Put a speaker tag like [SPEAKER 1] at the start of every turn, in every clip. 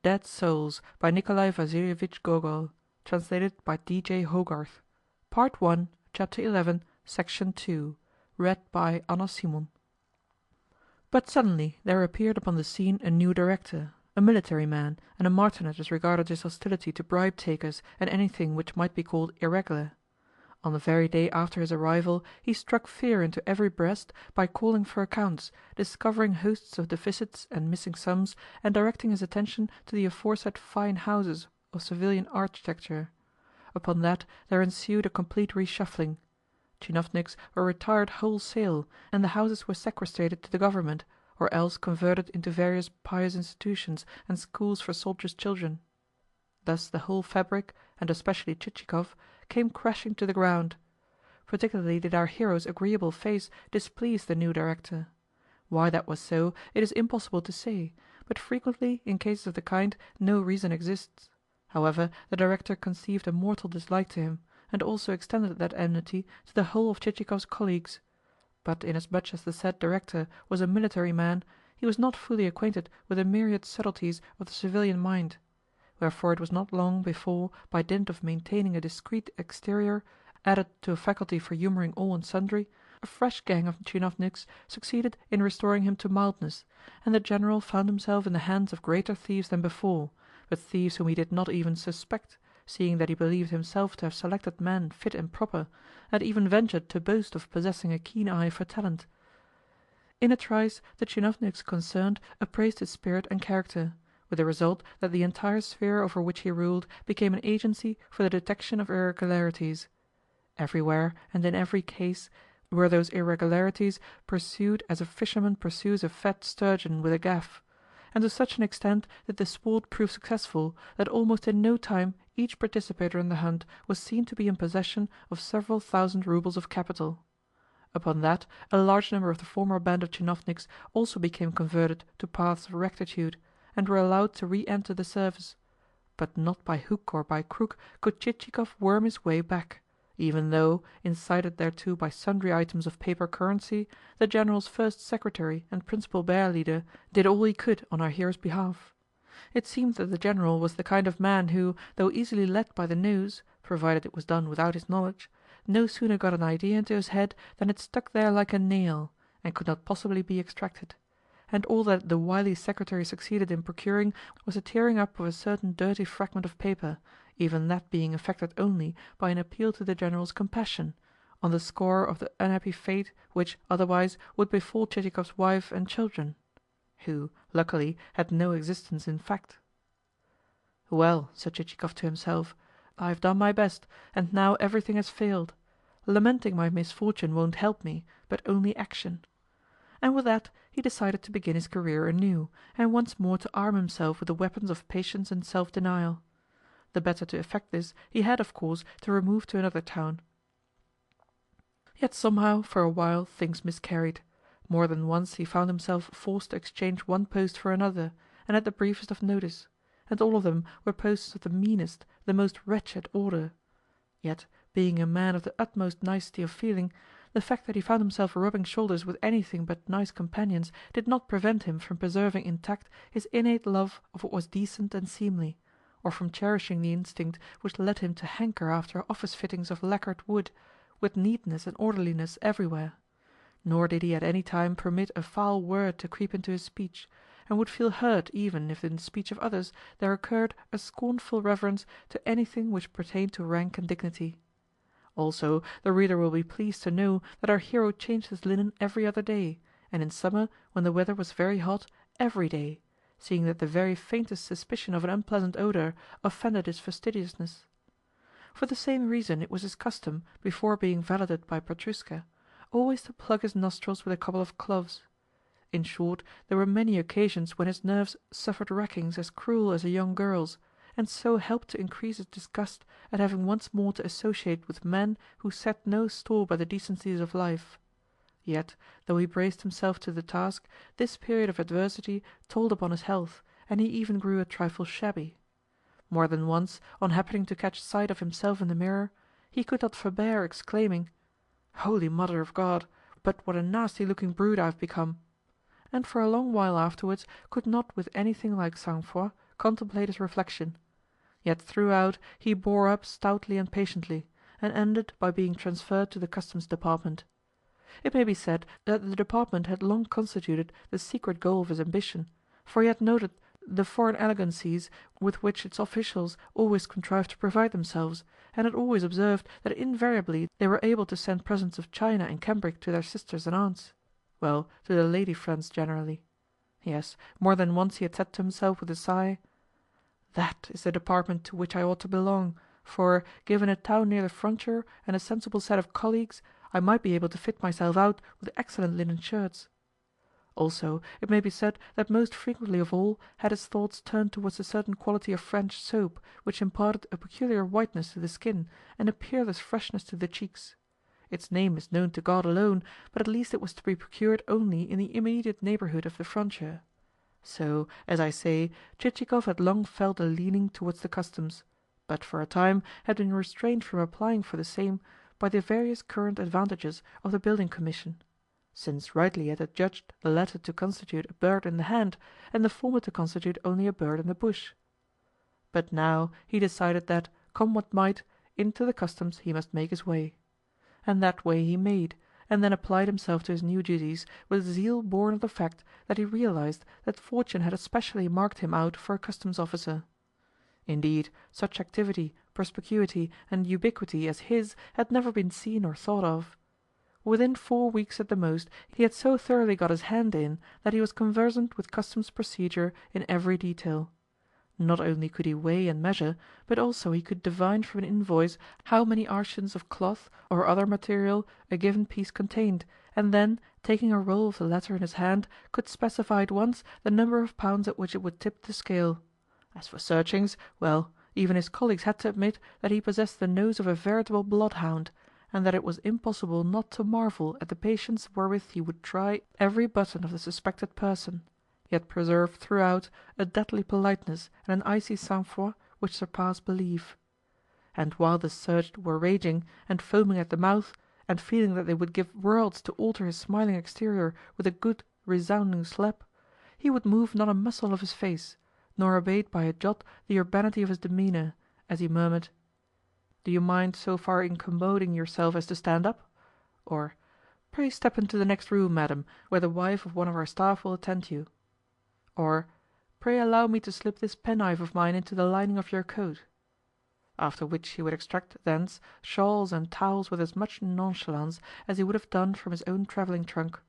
[SPEAKER 1] Dead Souls by Nikolai Gogol, translated by D.J. Hogarth. Part 1, Chapter 11, Section 2, read by Anna Simon. But suddenly there appeared upon the scene a new director, a military man, and a martinet as regarded his hostility to bribe-takers and anything which might be called irregular. On the very day after his arrival he struck fear into every breast by calling for accounts, discovering hosts of deficits and missing sums, and directing his attention to the aforesaid fine houses of civilian architecture. Upon that there ensued a complete reshuffling. Tchinovniks were retired wholesale, and the houses were sequestrated to the government, or else converted into various pious institutions and schools for soldiers' children. Thus the whole fabric, and especially Chichikov, came crashing to the ground. Particularly did our hero's agreeable face displease the new director. Why that was so, it is impossible to say, but frequently in cases of the kind no reason exists. However, the director conceived a mortal dislike to him, and also extended that enmity to the whole of Chichikov's colleagues. But inasmuch as the said director was a military man, he was not fully acquainted with the myriad subtleties of the civilian mind. Wherefore it was not long before, by dint of maintaining a discreet exterior, added to a faculty for humouring all and sundry, a fresh gang of tchinovniks succeeded in restoring him to mildness, and the general found himself in the hands of greater thieves than before, but thieves whom he did not even suspect, seeing that he believed himself to have selected men fit and proper, and even ventured to boast of possessing a keen eye for talent. In a trice the tchinovniks concerned appraised his spirit and character, with the result that the entire sphere over which he ruled became an agency for the detection of irregularities. Everywhere and in every case were those irregularities pursued as a fisherman pursues a fat sturgeon with a gaff, and to such an extent did the sport prove successful that almost in no time each participator in the hunt was seen to be in possession of several thousand roubles of capital. Upon that a large number of the former band of tchinovniks also became converted to paths of rectitude, and were allowed to re-enter the service. But not by hook or by crook could Chichikov worm his way back, even though, incited thereto by sundry items of paper currency, the General's first secretary and principal bear leader did all he could on our hero's behalf. It seemed that the General was the kind of man who, though easily led by the nose, provided it was done without his knowledge, no sooner got an idea into his head than it stuck there like a nail, and could not possibly be extracted. And all that the wily secretary succeeded in procuring was a tearing up of a certain dirty fragment of paper, even that being effected only by an appeal to the General's compassion, on the score of the unhappy fate which, otherwise, would befall Chichikov's wife and children, who, luckily, had no existence in fact. "Well," said Chichikov to himself, "I have done my best, and now everything has failed. Lamenting my misfortune won't help me, but only action." And with that he decided to begin his career anew, and once more to arm himself with the weapons of patience and self-denial. The better to effect this he had, of course, to remove to another town. Yet somehow for a while things miscarried. More than once he found himself forced to exchange one post for another, and at the briefest of notice, and all of them were posts of the meanest, the most wretched order. Yet, being a man of the utmost nicety of feeling, the fact that he found himself rubbing shoulders with anything but nice companions did not prevent him from preserving intact his innate love of what was decent and seemly, or from cherishing the instinct which led him to hanker after office fittings of lacquered wood, with neatness and orderliness everywhere. Nor did he at any time permit a foul word to creep into his speech, and would feel hurt even if in the speech of others there occurred a scornful reference to anything which pertained to rank and dignity. Also, the reader will be pleased to know that our hero changed his linen every other day, and in summer, when the weather was very hot, every day, seeing that the very faintest suspicion of an unpleasant odour offended his fastidiousness. For the same reason it was his custom, before being valeted by Petrushka, always to plug his nostrils with a couple of cloves. In short, there were many occasions when his nerves suffered rackings as cruel as a young girl's, and so helped to increase his disgust at having once more to associate with men who set no store by the decencies of life. Yet, though he braced himself to the task, this period of adversity told upon his health, and he even grew a trifle shabby. More than once, on happening to catch sight of himself in the mirror, he could not forbear exclaiming, "Holy Mother of God, but what a nasty-looking brute I have become!" and for a long while afterwards could not with anything like sang-froid contemplate his reflection. Yet throughout he bore up stoutly and patiently, and ended by being transferred to the customs department. It may be said that the department had long constituted the secret goal of his ambition, for he had noted the foreign elegancies with which its officials always contrived to provide themselves, and had always observed that invariably they were able to send presents of china and cambric to their sisters and aunts, well, to the lady friends generally. Yes, more than once he had said to himself with a sigh, "That is the department to which I ought to belong, for, given a town near the frontier and a sensible set of colleagues, I might be able to fit myself out with excellent linen shirts." Also, it may be said that most frequently of all had his thoughts turned towards a certain quality of French soap which imparted a peculiar whiteness to the skin and a peerless freshness to the cheeks. Its name is known to God alone, but at least it was to be procured only in the immediate neighbourhood of the frontier. So, as I say, Chichikov had long felt a leaning towards the customs, but for a time had been restrained from applying for the same by the various current advantages of the building commission, since rightly he had adjudged the latter to constitute a bird in the hand, and the former to constitute only a bird in the bush. But now he decided that, come what might, into the customs he must make his way. And that way he made, and then applied himself to his new duties with zeal born of the fact that he realized that fortune had especially marked him out for a customs officer. Indeed, such activity, perspicuity, and ubiquity as his had never been seen or thought of. Within 4 weeks at the most he had so thoroughly got his hand in that he was conversant with customs procedure in every detail. Not only could he weigh and measure, but also he could divine from an invoice how many arshins of cloth or other material a given piece contained, and then, taking a roll of the latter in his hand, could specify at once the number of pounds at which it would tip the scale. As for searchings, well, even his colleagues had to admit that he possessed the nose of a veritable bloodhound, and that it was impossible not to marvel at the patience wherewith he would try every button of the suspected person, yet preserve throughout a deadly politeness and an icy sang-froid which surpassed belief. And while the searched were raging, and foaming at the mouth, and feeling that they would give worlds to alter his smiling exterior with a good resounding slap, he would move not a muscle of his face, nor abate by a jot the urbanity of his demeanour, as he murmured, "Do you mind so far incommoding yourself as to stand up?" Or, "Pray step into the next room, madam, where the wife of one of our staff will attend you." Or, "Pray allow me to slip this penknife of mine into the lining of your coat." After which he would extract thence shawls and towels with as much nonchalance as he would have done from his own travelling trunk.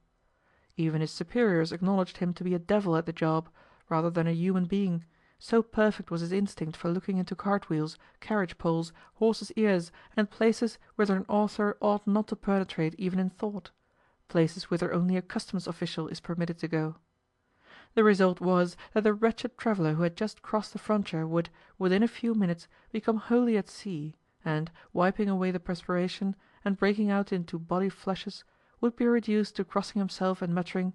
[SPEAKER 1] Even his superiors acknowledged him to be a devil at the job, rather than a human being, so perfect was his instinct for looking into cart-wheels, carriage-poles, horses' ears, and places whither an author ought not to penetrate even in thought, places whither only a customs official is permitted to go. The result was that the wretched traveller who had just crossed the frontier would, within a few minutes, become wholly at sea, and, wiping away the perspiration, and breaking out into body flushes, would be reduced to crossing himself and muttering,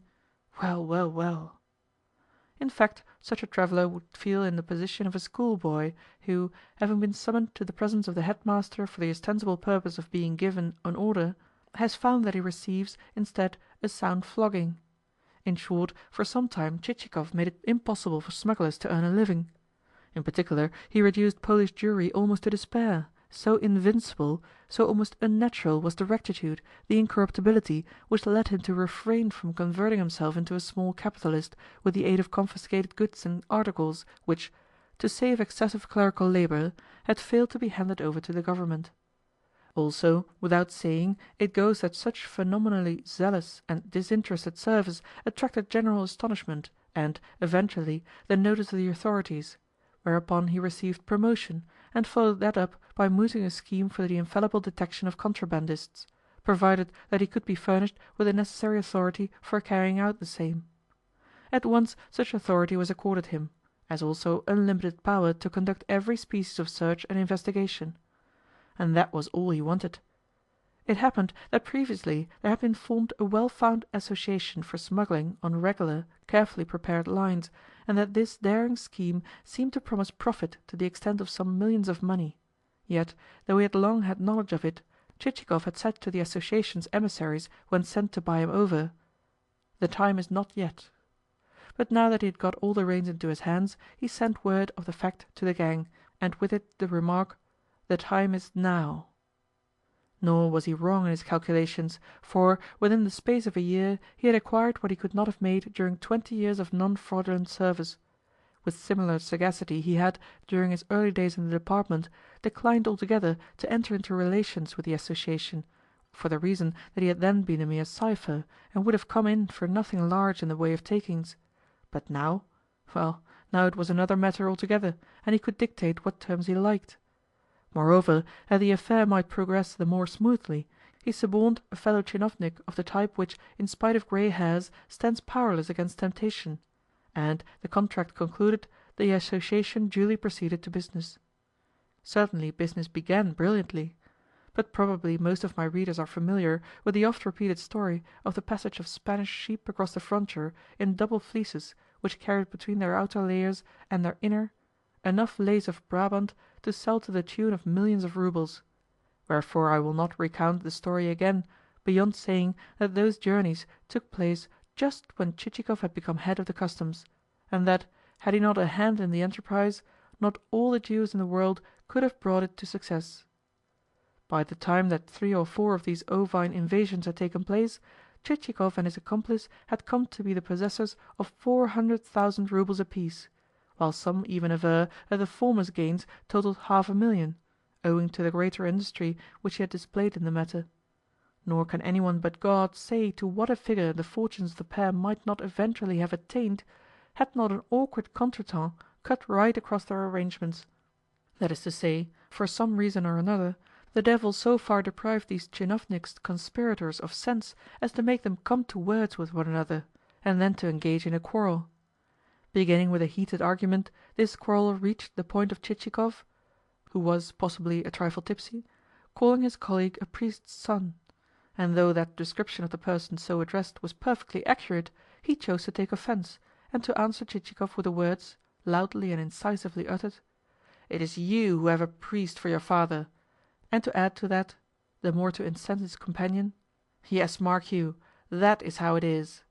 [SPEAKER 1] "Well, well, well." In fact, such a traveller would feel in the position of a schoolboy who, having been summoned to the presence of the headmaster for the ostensible purpose of being given an order, has found that he receives, instead, a sound flogging. In short, for some time Chichikov made it impossible for smugglers to earn a living. In particular, he reduced Polish Jewry almost to despair, so invincible, so almost unnatural was the rectitude, the incorruptibility, which led him to refrain from converting himself into a small capitalist with the aid of confiscated goods and articles which, to save excessive clerical labour, had failed to be handed over to the government. Also, without saying, it goes that such phenomenally zealous and disinterested service attracted general astonishment and, eventually, the notice of the authorities, whereupon he received promotion, and followed that up by mooting a scheme for the infallible detection of contrabandists, provided that he could be furnished with the necessary authority for carrying out the same. At once such authority was accorded him, as also unlimited power to conduct every species of search and investigation. And that was all he wanted. It happened that previously there had been formed a well-founded association for smuggling on regular, carefully prepared lines, and that this daring scheme seemed to promise profit to the extent of some millions of money. Yet, though he had long had knowledge of it, Chichikov had said to the association's emissaries when sent to buy him over, "The time is not yet." but now that he had got all the reins into his hands, he sent word of the fact to the gang, and with it the remark, "The time is now." Nor was he wrong in his calculations, for, within the space of a year, he had acquired what he could not have made during 20 years of non-fraudulent service. With similar sagacity he had, during his early days in the department, declined altogether to enter into relations with the association, for the reason that he had then been a mere cipher, and would have come in for nothing large in the way of takings. But now? Well, now it was another matter altogether, and he could dictate what terms he liked. Moreover, that the affair might progress the more smoothly, he suborned a fellow tchinovnik of the type which, in spite of grey hairs, stands powerless against temptation; and, the contract concluded, the association duly proceeded to business. Certainly business began brilliantly. But probably most of my readers are familiar with the oft-repeated story of the passage of Spanish sheep across the frontier in double fleeces which carried between their outer layers and their inner enough lace of Brabant to sell to the tune of millions of roubles. Wherefore I will not recount the story again, beyond saying that those journeys took place just when Chichikov had become head of the customs, and that, had he not a hand in the enterprise, not all the Jews in the world could have brought it to success. By the time that 3 or 4 of these ovine invasions had taken place, Chichikov and his accomplice had come to be the possessors of 400,000 roubles apiece, while some even aver that the former's gains totaled 500,000, owing to the greater industry which he had displayed in the matter. Nor can anyone but God say to what a figure the fortunes of the pair might not eventually have attained, had not an awkward contretemps cut right across their arrangements. That is to say, for some reason or another, the devil so far deprived these tchinovniks conspirators of sense as to make them come to words with one another, and then to engage in a quarrel. Beginning with a heated argument, this quarrel reached the point of Chichikov, who was possibly a trifle tipsy, calling his colleague a priest's son; and though that description of the person so addressed was perfectly accurate, he chose to take offence, and to answer Chichikov with the words, loudly and incisively uttered, "It is you who have a priest for your father," and to add to that, the more to incense his companion, "Yes, mark you, that is how it is."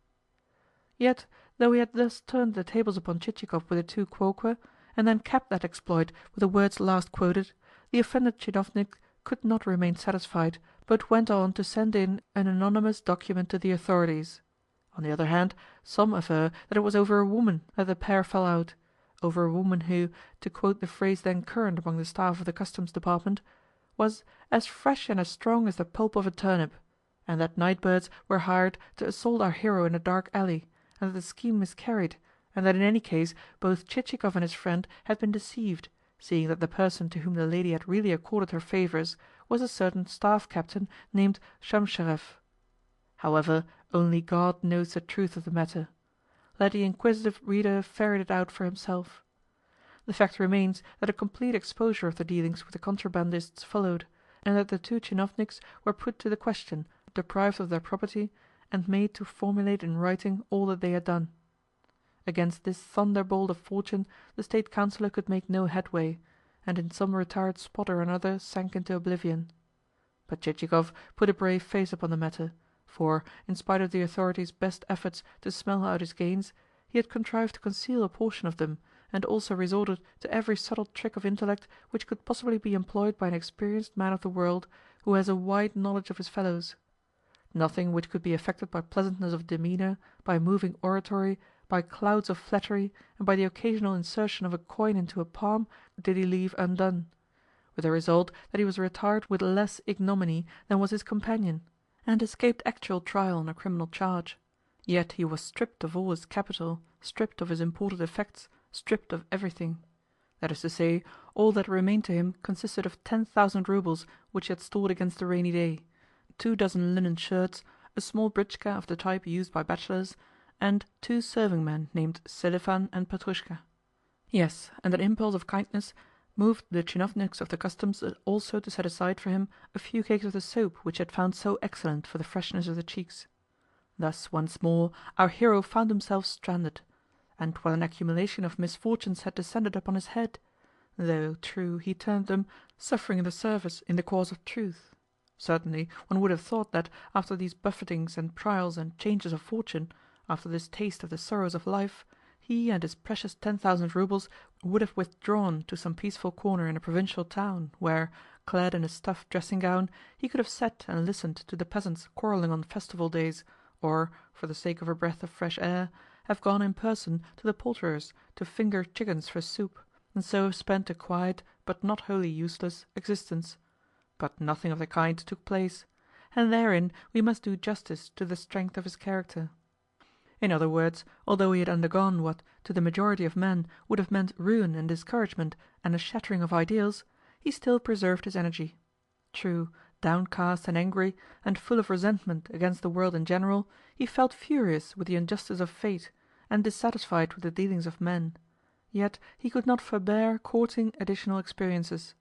[SPEAKER 1] Yet, though he had thus turned the tables upon Chichikov with the 2 quoque, and then capped that exploit with the words last quoted, the offended tchinovnik could not remain satisfied, but went on to send in an anonymous document to the authorities. On the other hand, some aver that it was over a woman that the pair fell out, over a woman who, to quote the phrase then current among the staff of the Customs Department, was "as fresh and as strong as the pulp of a turnip," and that night birds were hired to assault our hero in a dark alley, and that the scheme miscarried, and that in any case both Chichikov and his friend had been deceived, seeing that the person to whom the lady had really accorded her favours was a certain staff captain named Shamsharev. However, only God knows the truth of the matter. Let the inquisitive reader ferret it out for himself. The fact remains that a complete exposure of the dealings with the contrabandists followed, and that the 2 tchinovniks were put to the question, deprived of their property, and made to formulate in writing all that they had done. Against this thunderbolt of fortune the State Councillor could make no headway, and in some retired spot or another sank into oblivion. But Chichikov put a brave face upon the matter, for, in spite of the authorities' best efforts to smell out his gains, he had contrived to conceal a portion of them, and also resorted to every subtle trick of intellect which could possibly be employed by an experienced man of the world who has a wide knowledge of his fellows. Nothing which could be effected by pleasantness of demeanour, by moving oratory, by clouds of flattery, and by the occasional insertion of a coin into a palm did he leave undone, with the result that he was retired with less ignominy than was his companion, and escaped actual trial on a criminal charge. Yet he was stripped of all his capital, stripped of his imported effects, stripped of everything. That is to say, all that remained to him consisted of 10,000 roubles which he had stored against the rainy day, 2 dozen linen shirts, a small britchka of the type used by bachelors, and 2 serving men named Selifan and Petrushka. Yes, and an impulse of kindness moved the tchinovniks of the customs also to set aside for him a few cakes of the soap which he had found so excellent for the freshness of the cheeks. Thus once more our hero found himself stranded, and what an accumulation of misfortunes had descended upon his head, though, true, he termed them suffering in the service in the cause of truth. Certainly one would have thought that, after these buffetings and trials and changes of fortune, After this taste of the sorrows of life, he and his precious 10,000 roubles would have withdrawn to some peaceful corner in a provincial town, where, clad in a stuff dressing-gown, he could have sat and listened to the peasants quarrelling on festival days, or, for the sake of a breath of fresh air, have gone in person to the poulterer's to finger chickens for soup, and so have spent a quiet, but not wholly useless, existence. But nothing of the kind took place, and therein we must do justice to the strength of his character. In other words, although he had undergone what, to the majority of men, would have meant ruin and discouragement and a shattering of ideals, he still preserved his energy. True, downcast and angry, and full of resentment against the world in general, he felt furious with the injustice of fate, and dissatisfied with the dealings of men. Yet he could not forbear courting additional experiences.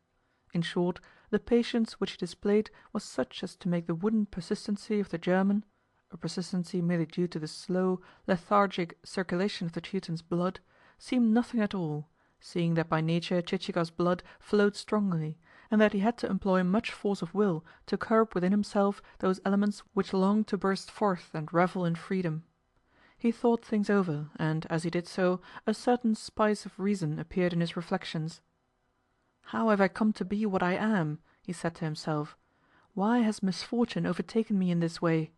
[SPEAKER 1] In short, the patience which he displayed was such as to make the wooden persistency of the German, a persistency merely due to the slow, lethargic circulation of the Teuton's blood, seem nothing at all, seeing that by nature Chichikov's blood flowed strongly, and that he had to employ much force of will to curb within himself those elements which longed to burst forth and revel in freedom. He thought things over, and, as he did so, a certain spice of reason appeared in his reflections. "How have I come to be what I am?" he said to himself. "Why has misfortune overtaken me in this way?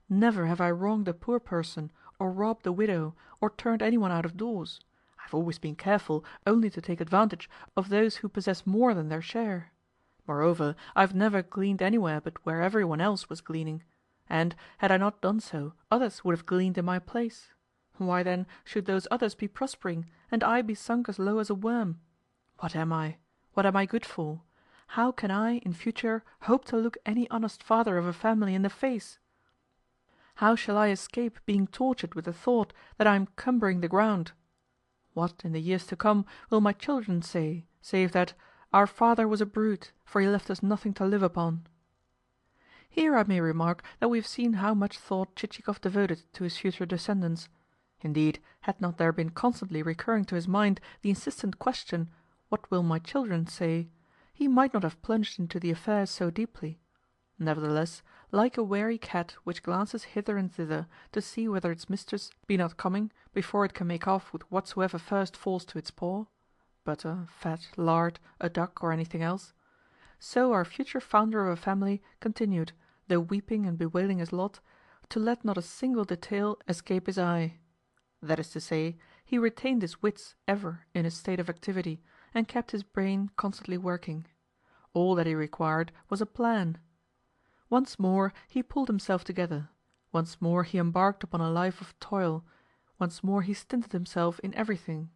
[SPEAKER 1] Never have I wronged a poor person, or robbed a widow, or turned anyone out of doors. I have always been careful only to take advantage of those who possess more than their share. Moreover, I have never gleaned anywhere but where everyone else was gleaning, and, had I not done so, others would have gleaned in my place. Why then should those others be prospering, and I be sunk as low as a worm? What am I? What am I good for? How can I, in future, hope to look any honest father of a family in the face? How shall I escape being tortured with the thought that I am cumbering the ground? What, in the years to come, will my children say, save that 'our father was a brute, for he left us nothing to live upon'?" Here I may remark that we have seen how much thought Chichikov devoted to his future descendants. Indeed, had not there been constantly recurring to his mind the insistent question, "What will my children say?" he might not have plunged into the affair so deeply. Nevertheless, like a wary cat which glances hither and thither to see whether its mistress be not coming before it can make off with whatsoever first falls to its paw—butter, fat, lard, a duck, or anything else—so our future founder of a family continued, though weeping and bewailing his lot, to let not a single detail escape his eye. That is to say, he retained his wits ever in a state of activity, and kept his brain constantly working. All that he required was a plan. Once more he pulled himself together, once more he embarked upon a life of toil, once more he stinted himself in everything.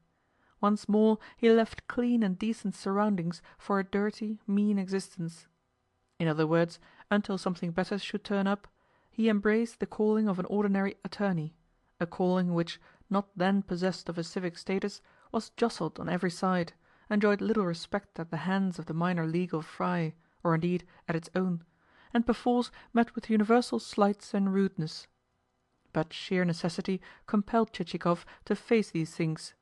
[SPEAKER 1] Once more he left clean and decent surroundings for a dirty, mean existence. In other words, until something better should turn up, he embraced the calling of an ordinary attorney, a calling which, not then possessed of a civic status, was jostled on every side, enjoyed little respect at the hands of the minor legal fry, or indeed at its own, and perforce met with universal slights and rudeness. But sheer necessity compelled Chichikov to face these things.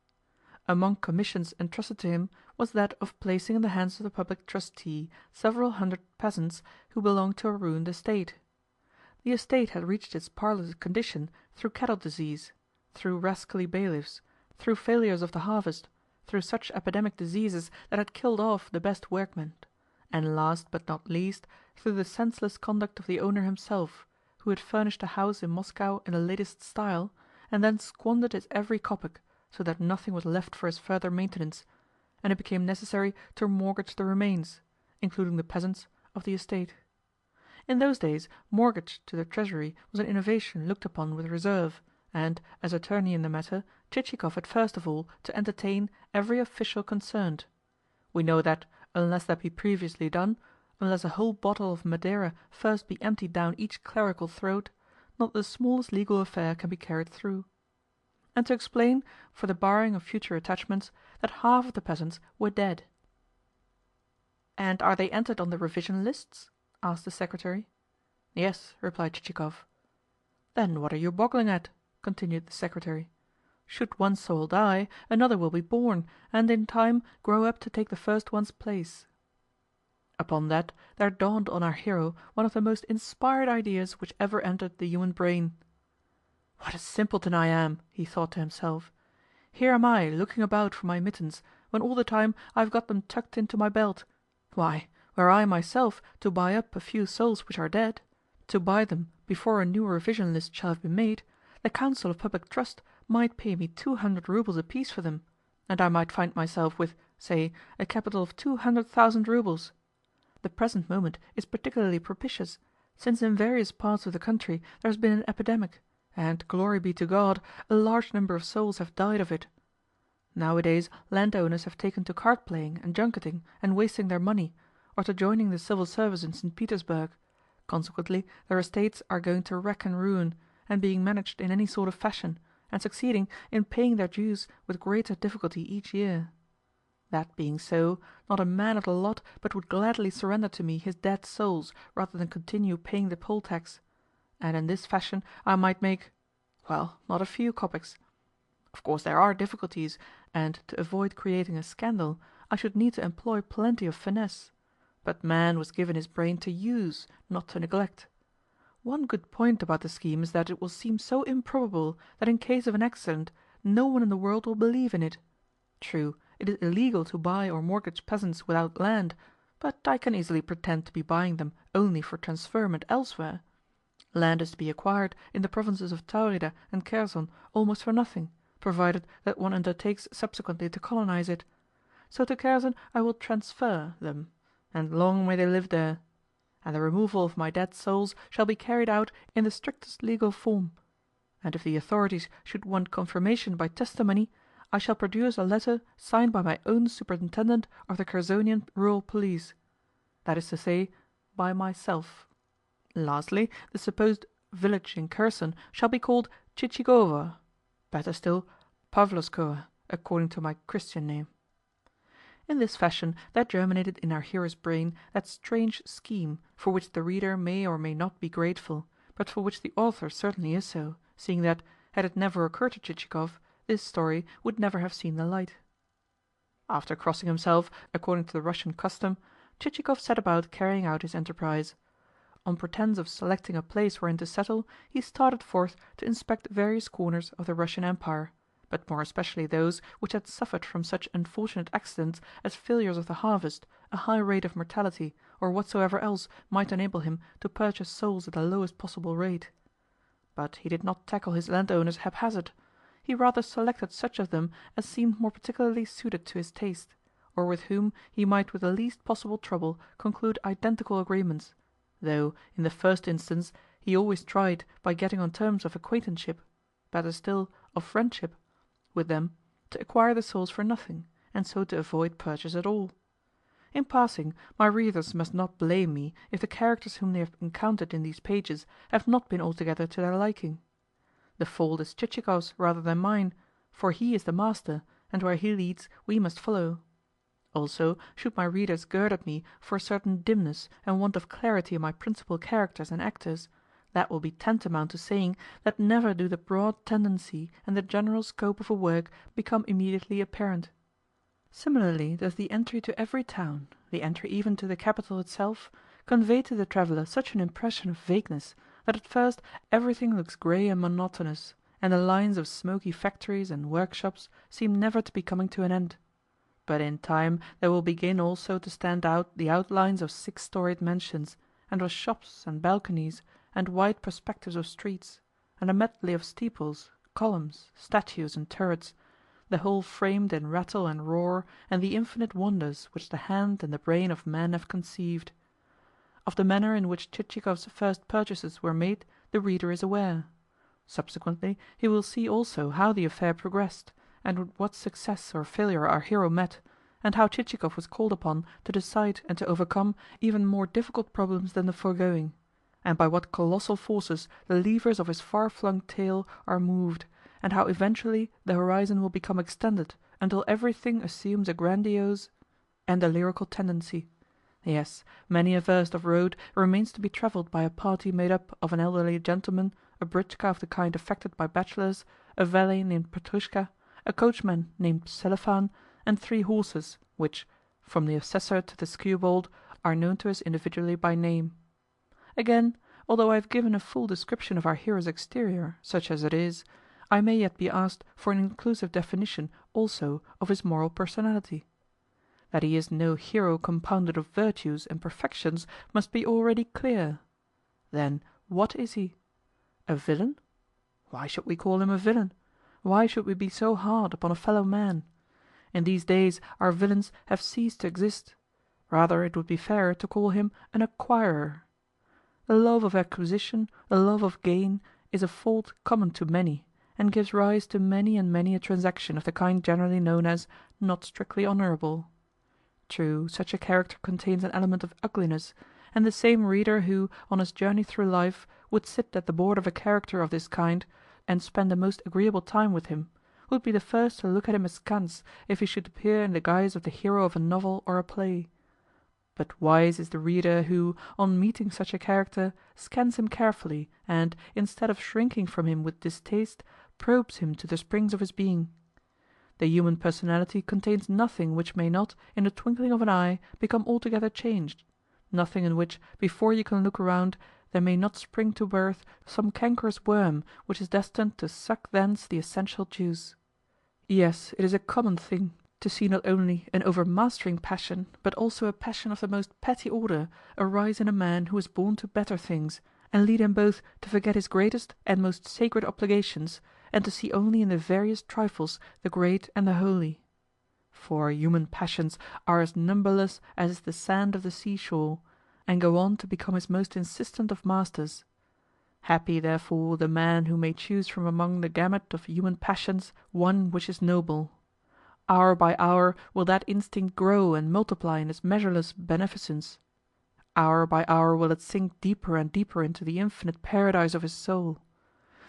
[SPEAKER 1] Among commissions entrusted to him was that of placing in the hands of the public trustee several hundred peasants who belonged to a ruined estate. The estate had reached its parlous condition through cattle disease, through rascally bailiffs, through failures of the harvest, through such epidemic diseases that had killed off the best workmen, and last but not least through the senseless conduct of the owner himself, who had furnished a house in Moscow in the latest style, and then squandered his every kopeck, so that nothing was left for his further maintenance, and it became necessary to mortgage the remains, including the peasants, of the estate. In those days mortgage to the treasury was an innovation looked upon with reserve, and, as attorney in the matter, Chichikov had first of all to entertain every official concerned. We know that, unless that be previously done, unless a whole bottle of Madeira first be emptied down each clerical throat, not the smallest legal affair can be carried through. And to explain, for the barring of future attachments, that half of the peasants were dead. "And are they entered on the revision lists?" asked the secretary. "Yes," replied Chichikov. "Then what are you boggling at?" continued the secretary. "Should one soul die, another will be born, and in time grow up to take the first one's place." Upon that there dawned on our hero one of the most inspired ideas which ever entered the human brain. What a simpleton I am, he thought to himself. Here am I looking about for my mittens, when all the time I have got them tucked into my belt. Why, were I myself to buy up a few souls which are dead, to buy them before a new revision list shall have been made, the Council of Public Trust might pay me 200 roubles apiece for them, and I might find myself with, say, a capital of 200,000 roubles. The present moment is particularly propitious, since in various parts of the country there has been an epidemic, and, glory be to God, a large number of souls have died of it. Nowadays landowners have taken to card playing and junketing and wasting their money, or to joining the civil service in St. Petersburg. Consequently their estates are going to wreck and ruin, and being managed in any sort of fashion, and succeeding in paying their dues with greater difficulty each year. That being so, not a man of the lot but would gladly surrender to me his dead souls rather than continue paying the poll tax, and in this fashion I might make, well, not a few kopecks. Of course there are difficulties, and to avoid creating a scandal I should need to employ plenty of finesse, but man was given his brain to use, not to neglect. One good point about the scheme is that it will seem so improbable that in case of an accident no one in the world will believe in it. True, it is illegal to buy or mortgage peasants without land, but I can easily pretend to be buying them only for transferment elsewhere. Land is to be acquired in the provinces of Taurida and Kherson almost for nothing, provided that one undertakes subsequently to colonize it. So to Kherson I will transfer them, and long may they live there. And the removal of my dead souls shall be carried out in the strictest legal form. And if the authorities should want confirmation by testimony, I shall produce a letter signed by my own superintendent of the Khersonian rural police. That is to say, by myself. Lastly, the supposed village in Kherson shall be called Chichikov, better still, Pavlovskoe, according to my Christian name. In this fashion there germinated in our hero's brain that strange scheme for which the reader may or may not be grateful, but for which the author certainly is so, seeing that, had it never occurred to Chichikov, this story would never have seen the light. After crossing himself, according to the Russian custom, Chichikov set about carrying out his enterprise. On pretence of selecting a place wherein to settle, he started forth to inspect various corners of the Russian Empire, but more especially those which had suffered from such unfortunate accidents as failures of the harvest, a high rate of mortality, or whatsoever else might enable him to purchase souls at the lowest possible rate. But he did not tackle his landowners haphazard. He rather selected such of them as seemed more particularly suited to his taste, or with whom he might with the least possible trouble conclude identical agreements, though, in the first instance, he always tried, by getting on terms of acquaintanceship, better still, of friendship, with them, to acquire the souls for nothing, and so to avoid purchase at all. In passing, my readers must not blame me if the characters whom they have encountered in these pages have not been altogether to their liking. The fault is Chichikov's rather than mine, for he is the master, and where he leads we must follow. Also, should my readers gird at me for a certain dimness and want of clarity in my principal characters and actors, that will be tantamount to saying that never do the broad tendency and the general scope of a work become immediately apparent. Similarly does the entry to every town, the entry even to the capital itself, convey to the traveller such an impression of vagueness that at first everything looks grey and monotonous, and the lines of smoky factories and workshops seem never to be coming to an end. But in time there will begin also to stand out the outlines of six-storied mansions, and of shops and balconies, and wide perspectives of streets, and a medley of steeples, columns, statues, and turrets, the whole framed in rattle and roar, and the infinite wonders which the hand and the brain of man have conceived. Of the manner in which Chichikov's first purchases were made the reader is aware. Subsequently he will see also how the affair progressed, and with what success or failure our hero met, and how Chichikov was called upon to decide and to overcome even more difficult problems than the foregoing, and by what colossal forces the levers of his far-flung tale are moved, and how eventually the horizon will become extended until everything assumes a grandiose and a lyrical tendency. Yes, many a verst of road remains to be travelled by a party made up of an elderly gentleman, a britchka of the kind affected by bachelors, a valet named Petrushka, a coachman named Selifan, and 3 horses, which, from the assessor to the skewbald, are known to us individually by name. Again, although I have given a full description of our hero's exterior, such as it is, I may yet be asked for an inclusive definition also of his moral personality. That he is no hero compounded of virtues and perfections must be already clear. Then what is he? A villain? Why should we call him a villain? Why should we be so hard upon a fellow man? In these days our villains have ceased to exist. Rather it would be fairer to call him an acquirer. The love of acquisition, the love of gain, is a fault common to many, and gives rise to many and many a transaction of the kind generally known as not strictly honourable. True, such a character contains an element of ugliness, and the same reader who, on his journey through life, would sit at the board of a character of this kind, and spend a most agreeable time with him, would be the first to look at him askance if he should appear in the guise of the hero of a novel or a play. But wise is the reader who, on meeting such a character, scans him carefully, and, instead of shrinking from him with distaste, probes him to the springs of his being. The human personality contains nothing which may not, in the twinkling of an eye, become altogether changed, nothing in which, before you can look around, there may not spring to birth some cankerous worm which is destined to suck thence the essential juice. Yes, it is a common thing to see not only an overmastering passion, but also a passion of the most petty order, arise in a man who is born to better things, and lead him both to forget his greatest and most sacred obligations, and to see only in the veriest trifles the great and the holy. For human passions are as numberless as is the sand of the seashore, and go on to become his most insistent of masters. Happy, therefore, the man who may choose from among the gamut of human passions one which is noble. Hour by hour will that instinct grow and multiply in its measureless beneficence. Hour by hour will it sink deeper and deeper into the infinite paradise of his soul.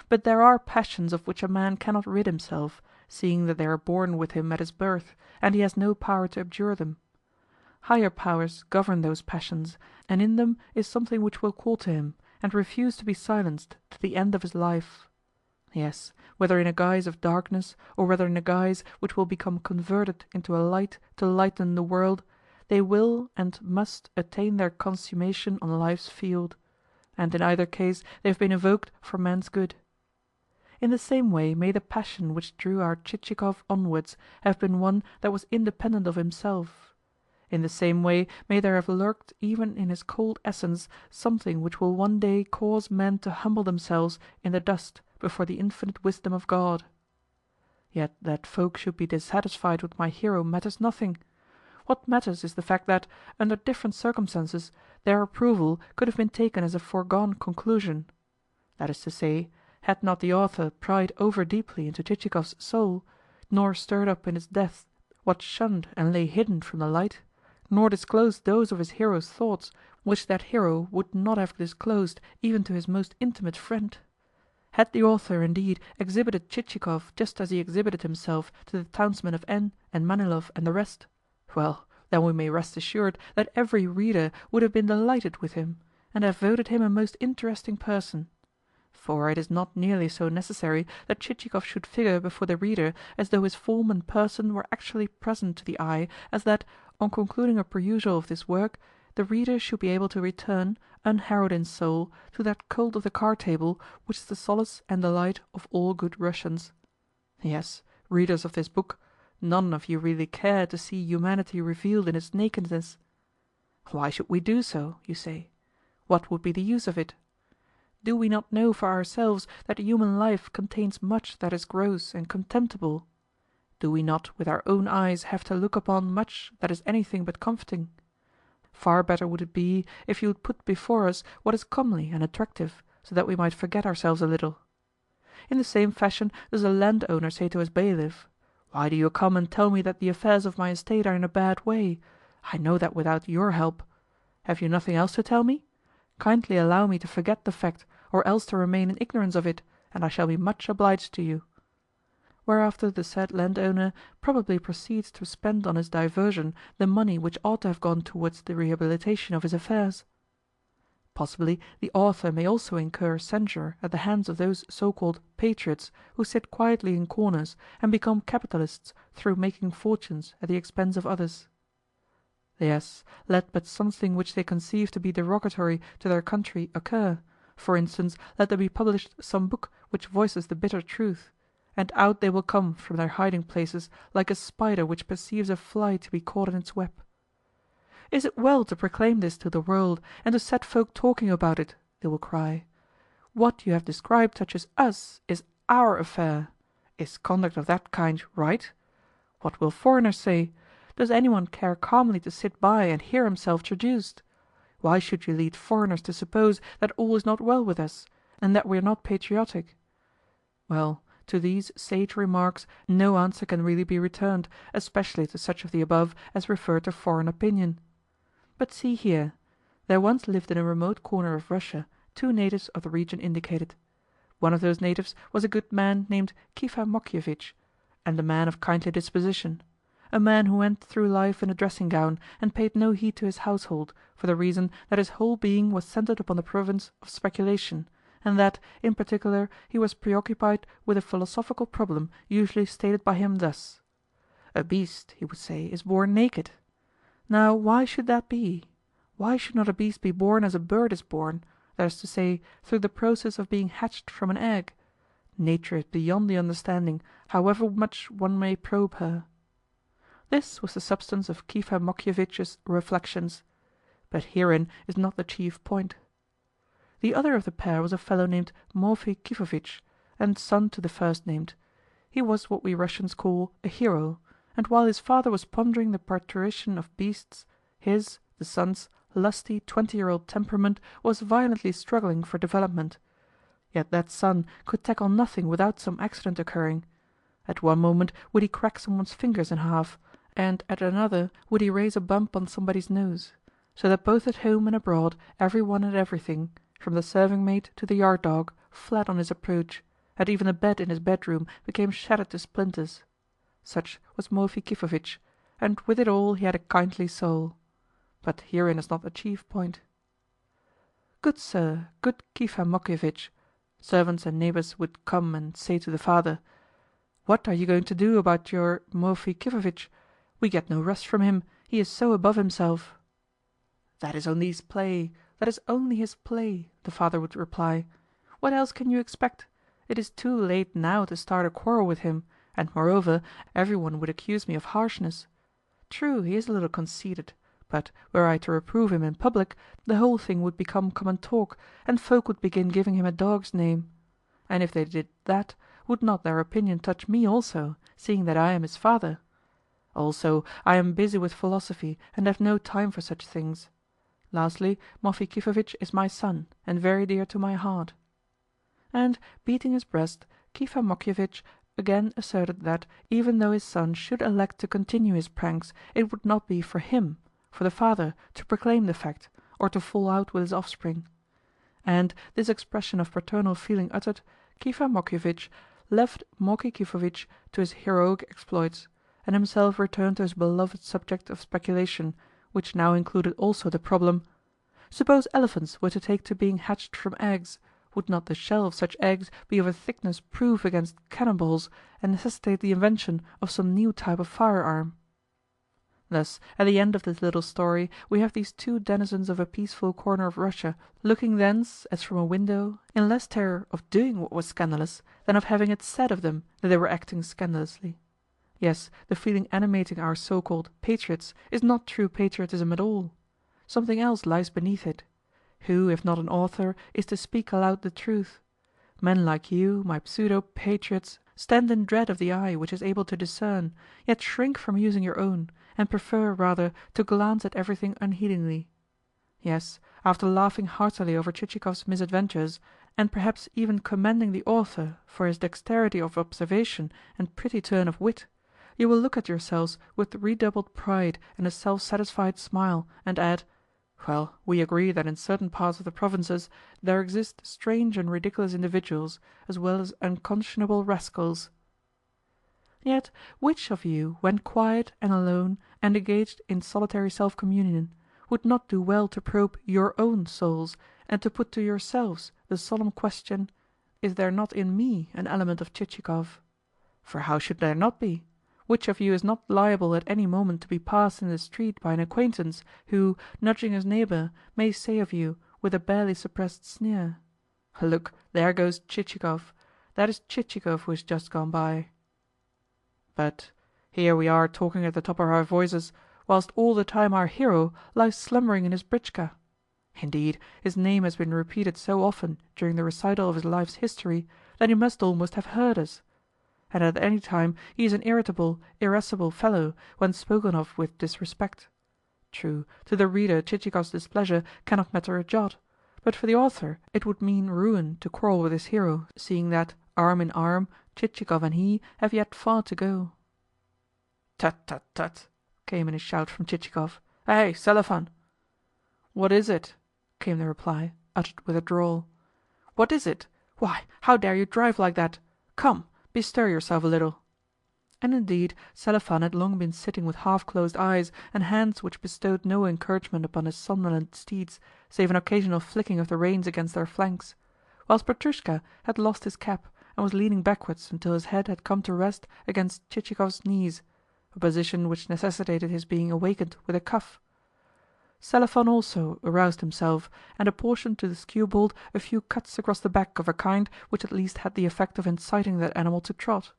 [SPEAKER 1] But there are passions of which a man cannot rid himself, seeing that they are born with him at his birth, and he has no power to abjure them. Higher powers govern those passions, and in them is something which will call to him, and refuse to be silenced to the end of his life. Yes, whether in a guise of darkness, or whether in a guise which will become converted into a light to lighten the world, they will and must attain their consummation on life's field, and in either case they have been evoked for man's good. In the same way may the passion which drew our Chichikov onwards have been one that was independent of himself. In the same way may there have lurked even in his cold essence something which will one day cause men to humble themselves in the dust before the infinite wisdom of God. Yet that folk should be dissatisfied with my hero matters nothing. What matters is the fact that, under different circumstances, their approval could have been taken as a foregone conclusion. That is to say, had not the author pried over deeply into Chichikov's soul, nor stirred up in its depths what shunned and lay hidden from the light, nor disclosed those of his hero's thoughts which that hero would not have disclosed even to his most intimate friend. Had the author indeed exhibited Chichikov just as he exhibited himself to the townsmen of N and Manilov and the rest, well, then we may rest assured that every reader would have been delighted with him, and have voted him a most interesting person. For it is not nearly so necessary that Chichikov should figure before the reader as though his form and person were actually present to the eye, as that, on concluding a perusal of this work, the reader should be able to return, unharrowed in soul, to that cult of the card table which is the solace and delight of all good Russians. Yes, readers of this book, none of you really care to see humanity revealed in its nakedness. Why should we do so, you say? What would be the use of it? Do we not know for ourselves that human life contains much that is gross and contemptible? Do we not with our own eyes have to look upon much that is anything but comforting? Far better would it be if you would put before us what is comely and attractive, so that we might forget ourselves a little. In the same fashion does a landowner say to his bailiff, "Why do you come and tell me that the affairs of my estate are in a bad way? I know that without your help. Have you nothing else to tell me? Kindly allow me to forget the fact, or else to remain in ignorance of it, and I shall be much obliged to you." Whereafter the said landowner probably proceeds to spend on his diversion the money which ought to have gone towards the rehabilitation of his affairs. Possibly the author may also incur censure at the hands of those so-called patriots who sit quietly in corners and become capitalists through making fortunes at the expense of others. Yes, let but something which they conceive to be derogatory to their country occur, For instance, let there be published some book which voices the bitter truth, and out they will come from their hiding places like a spider which perceives a fly to be caught in its web. Is it well to proclaim this to the world, and to set folk talking about it? They will cry. What you have described touches us, is our affair. Is conduct of that kind right? What will foreigners say? Does anyone care calmly to sit by and hear himself traduced? Why should you lead foreigners to suppose that all is not well with us, and that we are not patriotic? Well, to these sage remarks no answer can really be returned, especially to such of the above as refer to foreign opinion. But see here, there once lived in a remote corner of Russia two natives of the region indicated. One of those natives was a good man named Kifa Mokievitch, and a man of kindly disposition, a man who went through life in a dressing gown and paid no heed to his household, for the reason that his whole being was centered upon the province of speculation, and that, in particular, he was preoccupied with a philosophical problem usually stated by him thus: "A beast," he would say, "is born naked. Now why should that be? Why should not a beast be born as a bird is born, that is to say, through the process of being hatched from an egg? Nature is beyond the understanding, however much one may probe her." This was the substance of Kifa Mokievitch's reflections. But herein is not the chief point. The other of the pair was a fellow named Morphy Kifovitch, and son to the first named. He was what we Russians call a hero, and while his father was pondering the parturition of beasts, his, the son's, lusty 20-year-old temperament was violently struggling for development. Yet that son could tackle nothing without some accident occurring. At one moment would he crack someone's fingers in half, and at another would he raise a bump on somebody's nose, so that both at home and abroad every one and everything, from the serving-maid to the yard dog, fled on his approach, and even the bed in his bedroom became shattered to splinters. Such was Morphy Kifovitch, and with it all he had a kindly soul. But herein is not the chief point. "Good sir, good Kifa Mokievitch," servants and neighbors would come and say to the father, "what are you going to do about your Morphy Kifovitch? We get no rest from him, he is so above himself." "That is only his play, that is only his play," the father would reply. "What else can you expect? It is too late now to start a quarrel with him, and moreover everyone would accuse me of harshness. True, he is a little conceited, but were I to reprove him in public, the whole thing would become common talk, and folk would begin giving him a dog's name. And if they did that, would not their opinion touch me also, seeing that I am his father? Also, I am busy with philosophy and have no time for such things. Lastly, Morphy Kifovitch is my son, and very dear to my heart." And, beating his breast, Kifa Mokievitch again asserted that, even though his son should elect to continue his pranks, it would not be for him, for the father, to proclaim the fact, or to fall out with his offspring. And, this expression of paternal feeling uttered, Kifa Mokievitch left Morphy Kifovitch to his heroic exploits, and himself returned to his beloved subject of speculation, which now included also the problem: suppose elephants were to take to being hatched from eggs, would not the shell of such eggs be of a thickness proof against cannonballs, and necessitate the invention of some new type of firearm? Thus, at the end of this little story, we have these two denizens of a peaceful corner of Russia looking thence, as from a window, in less terror of doing what was scandalous than of having it said of them that they were acting scandalously. Yes, the feeling animating our so-called patriots is not true patriotism at all. Something else lies beneath it. Who, if not an author, is to speak aloud the truth? Men like you, my pseudo-patriots, stand in dread of the eye which is able to discern, yet shrink from using your own, and prefer rather to glance at everything unheedingly. Yes, after laughing heartily over Chichikov's misadventures, and perhaps even commending the author for his dexterity of observation and pretty turn of wit, you will look at yourselves with redoubled pride and a self-satisfied smile, and add, "Well, we agree that in certain parts of the provinces there exist strange and ridiculous individuals, as well as unconscionable rascals." Yet which of you, when quiet and alone and engaged in solitary self-communion, would not do well to probe your own souls, and to put to yourselves the solemn question, is there not in me an element of Chichikov? For how should there not be? Which of you is not liable at any moment to be passed in the street by an acquaintance, who, nudging his neighbour, may say of you, with a barely suppressed sneer, Look, there goes Chichikov. That is Chichikov who has just gone by. But here we are talking at the top of our voices, whilst all the time our hero lies slumbering in his britchka. Indeed, his name has been repeated so often during the recital of his life's history that he must almost have heard us. And at any time he is an irritable, irascible fellow when spoken of with disrespect. True, to the reader Chichikov's displeasure cannot matter a jot, but for the author it would mean ruin to quarrel with his hero, seeing that, arm in arm, Chichikov and he have yet far to go. "Tut, tut, tut!" came in a shout from Chichikov. "Hey, Selifan!" "What is it?" came the reply, uttered with a drawl. "What is it? Why, how dare you drive like that? Come, bestir yourself a little." And indeed Selifan had long been sitting with half-closed eyes and hands which bestowed no encouragement upon his somnolent steeds, save an occasional flicking of the reins against their flanks, whilst Petrushka had lost his cap and was leaning backwards until his head had come to rest against Chichikov's knees, a position which necessitated his being awakened with a cuff. Selifan also aroused himself, and apportioned to the skewbald a few cuts across the back of a kind which at least had the effect of inciting that animal to trot.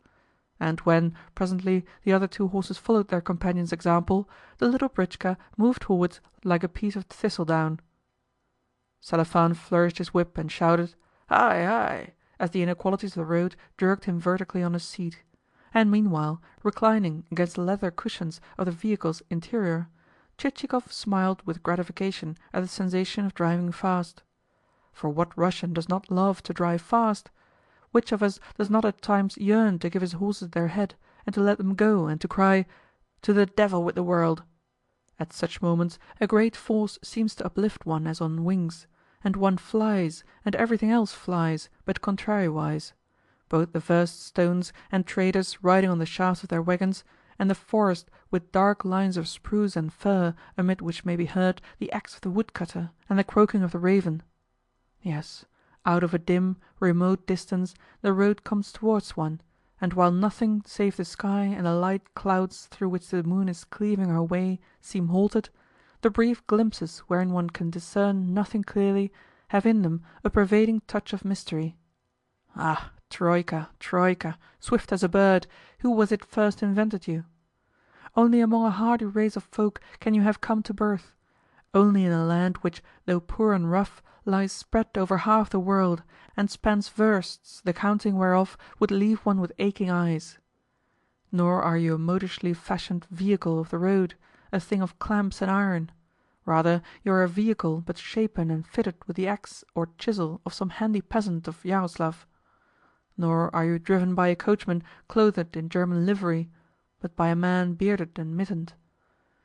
[SPEAKER 1] And when, presently, the other two horses followed their companion's example, the little britchka moved forward like a piece of thistledown. Selifan flourished his whip and shouted, "Hi, hi!" as the inequalities of the road jerked him vertically on his seat; and meanwhile, reclining against the leather cushions of the vehicle's interior, Chichikov smiled with gratification at the sensation of driving fast. For what Russian does not love to drive fast? Which of us does not at times yearn to give his horses their head, and to let them go, and to cry, "To the devil with the world"? At such moments a great force seems to uplift one as on wings, and one flies, and everything else flies, but contrariwise; both the first stones and traders riding on the shafts of their wagons, and the forest with dark lines of spruce and fir amid which may be heard the axe of the woodcutter and the croaking of the raven. Yes, out of a dim, remote distance the road comes towards one, and while nothing save the sky and the light clouds through which the moon is cleaving her way seem halted, the brief glimpses wherein one can discern nothing clearly have in them a pervading touch of mystery. Ah, Troika, Troika, swift as a bird, who was it first invented you? Only among a hardy race of folk can you have come to birth; only in a land which, though poor and rough, lies spread over half the world, and spans versts the counting whereof would leave one with aching eyes. Nor are you a modishly fashioned vehicle of the road, a thing of clamps and iron; rather you are a vehicle but shapen and fitted with the axe or chisel of some handy peasant of Yaroslav. Nor are you driven by a coachman clothed in German livery, but by a man bearded and mittened.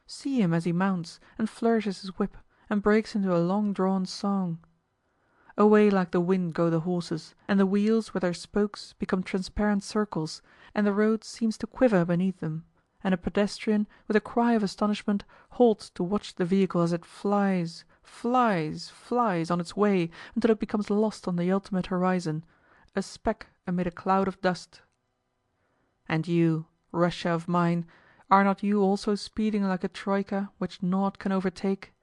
[SPEAKER 1] See him as he mounts, and flourishes his whip, and breaks into a long-drawn song. Away like the wind go the horses, and the wheels with their spokes become transparent circles, and the road seems to quiver beneath them, and a pedestrian, with a cry of astonishment, halts to watch the vehicle as it flies, flies, flies on its way until it becomes lost on the ultimate horizon, a speck amid a cloud of dust. And you, Russia of mine, are not you also speeding like a troika which naught can overtake?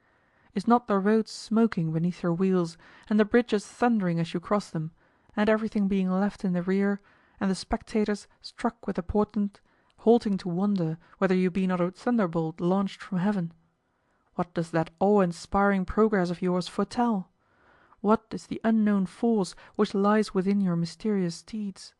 [SPEAKER 1] Is not the road smoking beneath your wheels, and the bridges thundering as you cross them, and everything being left in the rear, and the spectators, struck with the portent, halting to wonder whether you be not a thunderbolt launched from heaven? What does that awe-inspiring progress of yours foretell? What is the unknown force which lies within your mysterious steeds?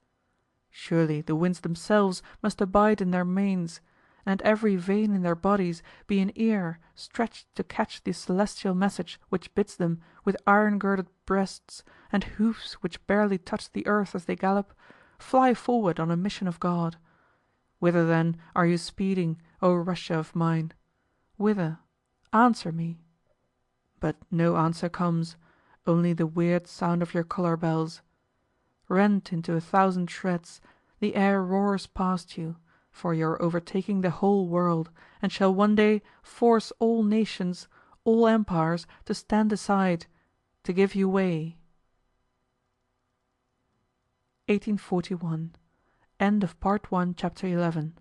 [SPEAKER 1] Surely the winds themselves must abide in their manes, and every vein in their bodies be an ear stretched to catch the celestial message which bids them, with iron-girded breasts, and hoofs which barely touch the earth as they gallop, fly forward on a mission of God. Whither then are you speeding, O Russia of mine? Whither? Answer me. But no answer comes, only the weird sound of your color bells. Rent into 1,000 shreds, the air roars past you, for you are overtaking the whole world, and shall one day force all nations, all empires, to stand aside, to give you way. 1841. End of Part 1, Chapter 11.